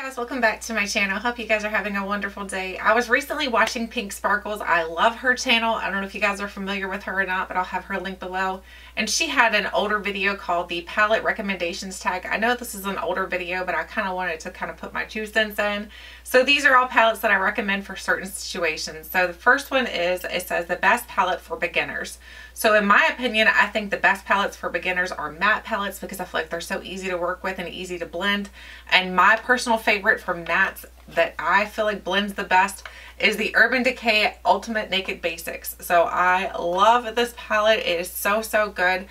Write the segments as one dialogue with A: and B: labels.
A: Guys, welcome back to my channel. Hope you guys are having a wonderful day. I was recently watching PiinkSparkles. I love her channel. I don't know if you guys are familiar with her or not, but I'll have her link below. And she had an older video called the palette recommendations tag. I know this is an older video, but I kind of wanted to put my 2 cents in. So these are all palettes that I recommend for certain situations. So the first one is, it says the best palette for beginners. So in my opinion, I think the best palettes for beginners are matte palettes because I feel like they're so easy to work with and easy to blend. And my personal favorite for mattes that I feel like blends the best is the Urban Decay Ultimate Naked Basics. So I love this palette. It is so good.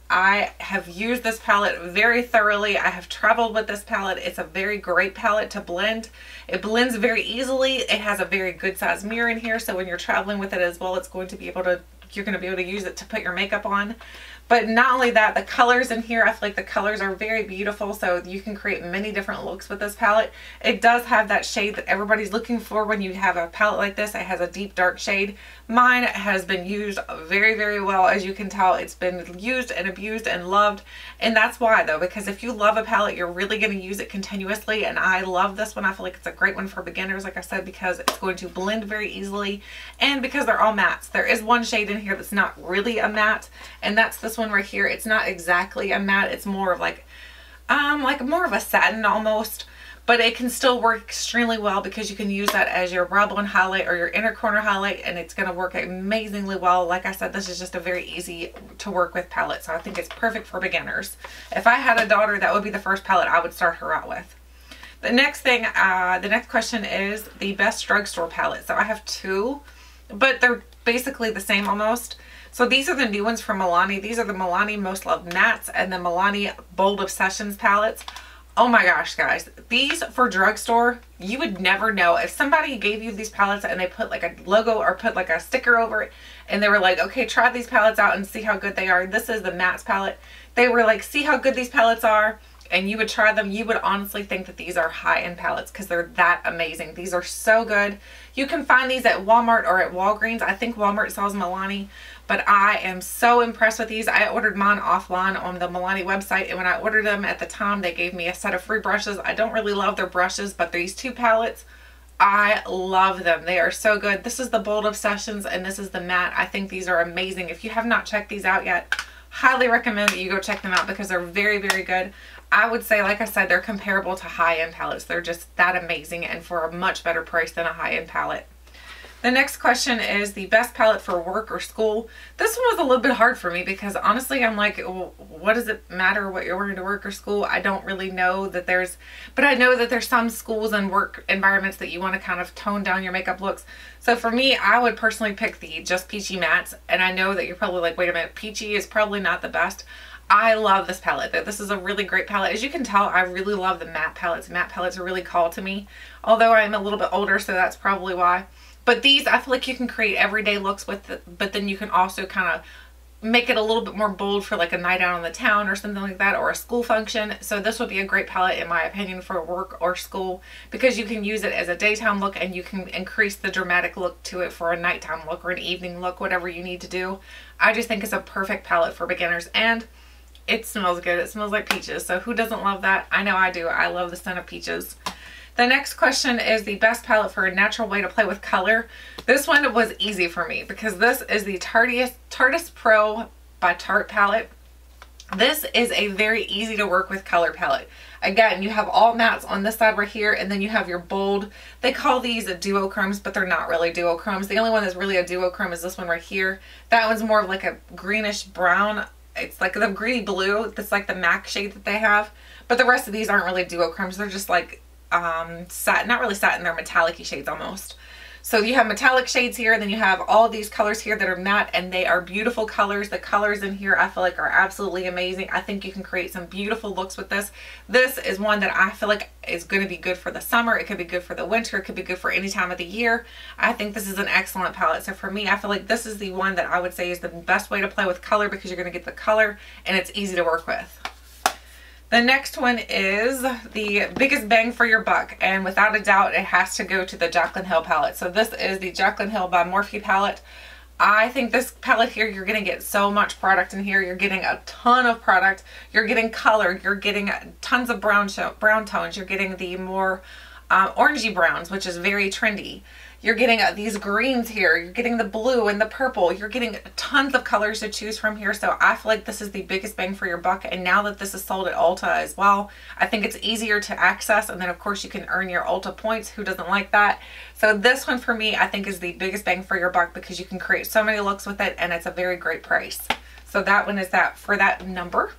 A: I have used this palette very thoroughly. I have traveled with this palette. It's a very great palette to blend. It blends very easily. It has a very good size mirror in here, so when you're traveling with it as well, it's going to be able to, you're going to be able to use it to put your makeup on. But not only that, the colors in here, I feel like the colors are very beautiful, so you can create many different looks with this palette. It does have that shade that everybody's looking for when you have a palette like this. It has a deep dark shade. Mine has been used very well. As you can tell, it's been used and abused and loved, and that's why though, because if you love a palette, you're really going to use it continuously. And I love this one. I feel like it's a great one for beginners, like I said, because it's going to blend very easily, and because they're all mattes. There is one shade in here that's not really a matte, and that's this one right here. It's not exactly a matte. It's more of like more of a satin almost, but it can still work extremely well because you can use that as your brow bone highlight or your inner corner highlight, and it's going to work amazingly well. Like I said, this is just a very easy to work with palette, so I think it's perfect for beginners. If I had a daughter, that would be the first palette I would start her out with. The next thing, the next question is the best drugstore palette. So I have 2, but they're basically the same almost. So these are the new ones from Milani. These are the Milani Most Loved Mattes and the Milani Bold Obsessions palettes. Oh my gosh, guys. These for drugstore, you would never know. If somebody gave you these palettes and they put like a logo or put like a sticker over it and they were like, okay, try these palettes out and see how good they are. This is the Mattes palette. They were like, see how good these palettes are. And you would try them, you would honestly think that these are high-end palettes because they're that amazing. These are so good. You can find these at Walmart or at Walgreens. I think Walmart sells Milani, but I am so impressed with these. I ordered mine offline on the Milani website, and when I ordered them at the time, they gave me a set of free brushes. I don't really love their brushes, but these 2 palettes, I love them. They are so good. This is the Bold Obsessions, and this is the matte. I think these are amazing. If you have not checked these out yet, highly recommend that you go check them out because they're very good. I would say, like I said, they're comparable to high-end palettes. They're just that amazing and for a much better price than a high-end palette. The next question is the best palette for work or school. This one was a little bit hard for me because honestly, I'm like, well, what does it matter what you're wearing to work or school? I don't really know that there's, but I know that there's some schools and work environments that you want to kind of tone down your makeup looks. So for me, I would personally pick the Just Peachy Mattes, and I know that you're probably like, wait a minute, peachy is probably not the best. I love this palette. This is a really great palette. As you can tell, I really love the matte palettes. Matte palettes are really call to me, although I'm a little bit older, so that's probably why. But these, I feel like you can create everyday looks with it, but then you can also kind of make it a little bit more bold for like a night out on the town or something like that, or a school function. So this would be a great palette in my opinion for work or school because you can use it as a daytime look and you can increase the dramatic look to it for a nighttime look or an evening look, whatever you need to do. I just think it's a perfect palette for beginners, and it smells good. It smells like peaches. So who doesn't love that? I know I do. I love the scent of peaches. The next question is the best palette for a natural way to play with color. This one was easy for me because this is the Tartiest Pro by Tarte palette. This is a very easy to work with color palette. Again, you have all mattes on this side right here, and then you have your bold. They call these duochromes, but they're not really duochromes. The only one that's really a duochrome is this one right here. That one's more of like a greenish brown. It's like the greeny blue. That's like the MAC shade that they have. But the rest of these aren't really duochromes. They're just like satin, not really satin, they're metallic-y shades almost. So you have metallic shades here, and then you have all these colors here that are matte, and they are beautiful colors. The colors in here I feel like are absolutely amazing. I think you can create some beautiful looks with this. This is one that I feel like is going to be good for the summer. It could be good for the winter. It could be good for any time of the year. I think this is an excellent palette. So for me, I feel like this is the one that I would say is the best way to play with color because you're going to get the color and it's easy to work with. The next one is the biggest bang for your buck, and without a doubt it has to go to the Jaclyn Hill palette. So this is the Jaclyn Hill by Morphe palette. I think this palette here, you're going to get so much product in here. You're getting a ton of product. You're getting color. You're getting tons of brown tones. You're getting the more orangey browns, which is very trendy. You're getting these greens here. You're getting the blue and the purple. You're getting tons of colors to choose from here. So I feel like this is the biggest bang for your buck. And now that this is sold at Ulta as well, I think it's easier to access. And then of course you can earn your Ulta points. Who doesn't like that? So this one for me, I think is the biggest bang for your buck because you can create so many looks with it and it's a very great price. So that one is that for that number.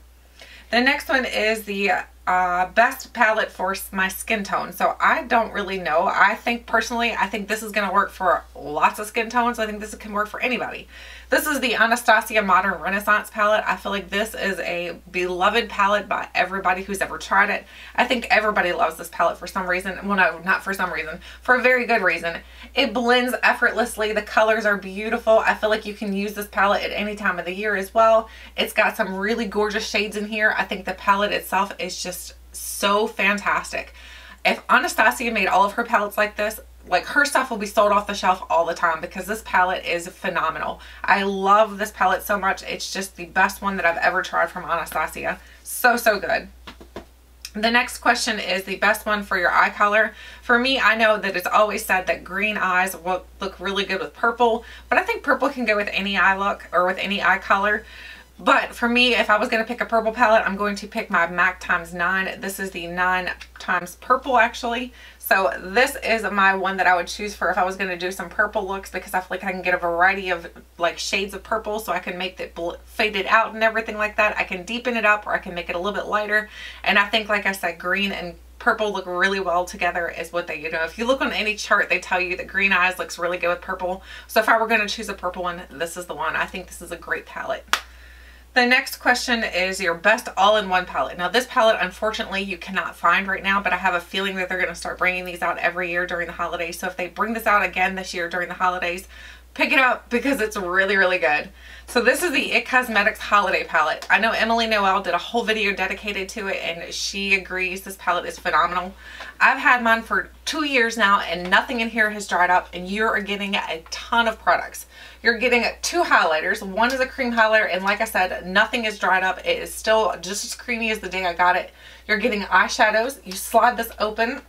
A: The next one is the best palette for my skin tone. So I don't really know. I think personally, I think this is going to work for lots of skin tones. I think this can work for anybody. This is the Anastasia Modern Renaissance palette. I feel like this is a beloved palette by everybody who's ever tried it. I think everybody loves this palette for some reason. Well, no, not for some reason. For a very good reason. It blends effortlessly. The colors are beautiful. I feel like you can use this palette at any time of the year as well. It's got some really gorgeous shades in here. I think the palette itself is just so fantastic. If Anastasia made all of her palettes like this, like her stuff will be sold off the shelf all the time because this palette is phenomenal. I love this palette so much. It's just the best one that I've ever tried from Anastasia. So, so good. The next question is the best one for your eye color. For me, I know that it's always said that green eyes will look really good with purple, but I think purple can go with any eye look or with any eye color. But for me, if I was going to pick a purple palette, I'm going to pick my MAC times 9. This is the 9 times purple actually. So this is my one that I would choose for if I was going to do some purple looks because I feel like I can get a variety of like shades of purple so I can make it faded out and everything like that. I can deepen it up or I can make it a little bit lighter. And I think, like I said, green and purple look really well together is what they, you know, if you look on any chart, they tell you that green eyes looks really good with purple. So if I were going to choose a purple one, this is the one. I think this is a great palette. The next question is your best all-in-one palette. Now this palette, unfortunately, you cannot find right now, but I have a feeling that they're going to start bringing these out every year during the holidays. So if they bring this out again this year during the holidays, pick it up because it's really, really good. So this is the IT Cosmetics Holiday Palette. I know Emily Noel did a whole video dedicated to it and she agrees this palette is phenomenal. I've had mine for 2 years now and nothing in here has dried up and you're getting a ton of products. You're getting 2 highlighters. One is a cream highlighter and like I said, nothing is dried up. It is still just as creamy as the day I got it. You're getting eyeshadows. You slide this open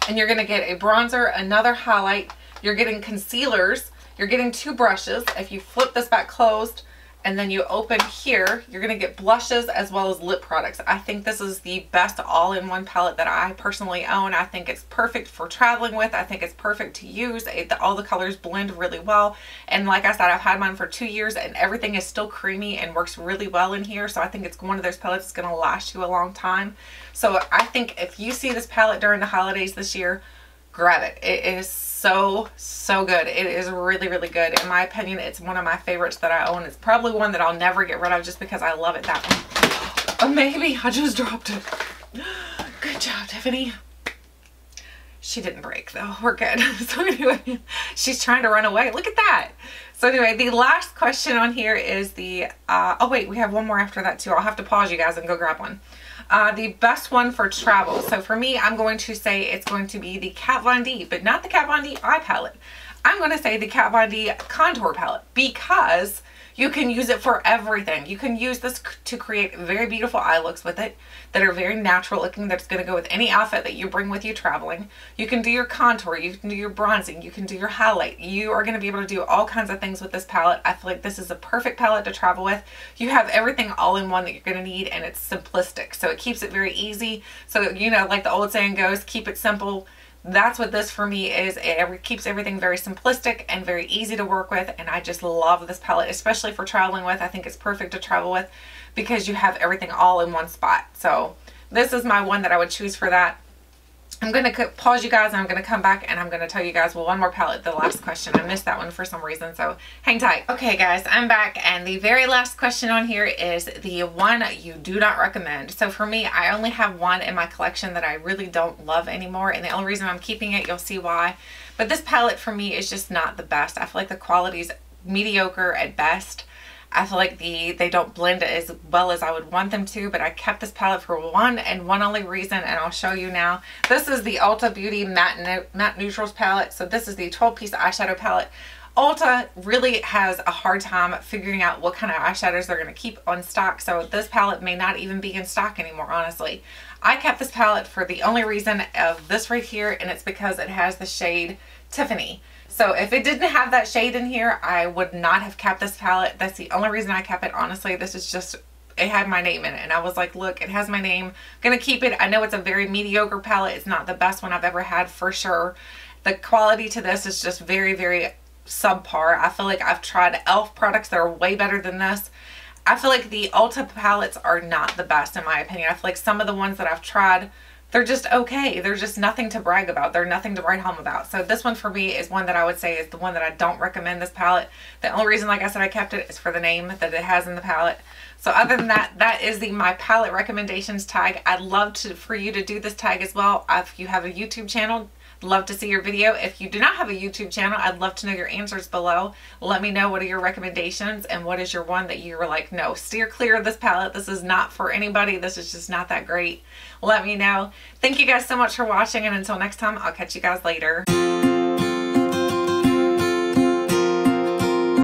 A: and you're going to get a bronzer, another highlight. You're getting concealers. You're getting 2 brushes. If you flip this back closed and then you open here, you're going to get blushes as well as lip products. I think this is the best all-in-one palette that I personally own. I think it's perfect for traveling with. I think it's perfect to use. All the colors blend really well. And like I said, I've had mine for 2 years and everything is still creamy and works really well in here. So I think it's one of those palettes that's going to last you a long time. So I think if you see this palette during the holidays this year, grab it. It is so, so good. It is really, really good. In my opinion, it's one of my favorites that I own. It's probably one that I'll never get rid of just because I love it that one. Oh, maybe I just dropped it. Good job, Tiffany. She didn't break though. We're good. So anyway, she's trying to run away. Look at that. So anyway, the last question on here is the, oh wait, we have one more after that too. I'll have to pause you guys and go grab one. The best one for travel. So for me, I'm going to say it's going to be the Kat Von D, but not the Kat Von D eye palette. I'm going to say the Kat Von D contour palette because you can use it for everything. You can use this to create very beautiful eye looks with it that are very natural looking. That's going to go with any outfit that you bring with you traveling. You can do your contour. You can do your bronzing. You can do your highlight. You are going to be able to do all kinds of things with this palette. I feel like this is a perfect palette to travel with. You have everything all in one that you're going to need and it's simplistic. So it keeps it very easy. So, you know, like the old saying goes, keep it simple. That's what this for me is. It keeps everything very simplistic and very easy to work with, and I just love this palette, especially for traveling with. I think it's perfect to travel with because you have everything all in one spot. So this is my one that I would choose for that. I'm going to pause you guys and I'm going to come back and I'm going to tell you guys, well, one more palette, the last question. I missed that one for some reason, so hang tight. Okay guys, I'm back and the very last question on here is the one you do not recommend. So for me, I only have one in my collection that I really don't love anymore, and the only reason I'm keeping it, you'll see why. But this palette for me is just not the best. I feel like the quality's mediocre at best. I feel like they don't blend as well as I would want them to, but I kept this palette for one and one only reason, and I'll show you now. This is the Ulta Beauty Matte Neutrals palette. So this is the 12-piece eyeshadow palette. Ulta really has a hard time figuring out what kind of eyeshadows they're going to keep on stock, so this palette may not even be in stock anymore, honestly. I kept this palette for the only reason of this right here, and it's because it has the shade Tiffany. So if it didn't have that shade in here, I would not have kept this palette. That's the only reason I kept it, honestly. This is just, it had my name in it, and I was like, look, it has my name. I'm gonna keep it. I know it's a very mediocre palette. It's not the best one I've ever had, for sure. The quality to this is just very, very subpar. I feel like I've tried e.l.f. products that are way better than this. I feel like the Ulta palettes are not the best, in my opinion. I feel like some of the ones that I've tried, they're just okay. They're just nothing to brag about. They're nothing to write home about. So this one for me is one that I would say is the one that I don't recommend, this palette. The only reason, like I said, I kept it is for the name that it has in the palette. So other than that, that is my palette recommendations tag. I'd love for you to do this tag as well. If you have a YouTube channel, love to see your video. If you do not have a YouTube channel, I'd love to know your answers below. Let me know what are your recommendations and what is your one that you were like, no, steer clear of this palette. This is not for anybody. This is just not that great. Let me know. Thank you guys so much for watching, and until next time, I'll catch you guys later.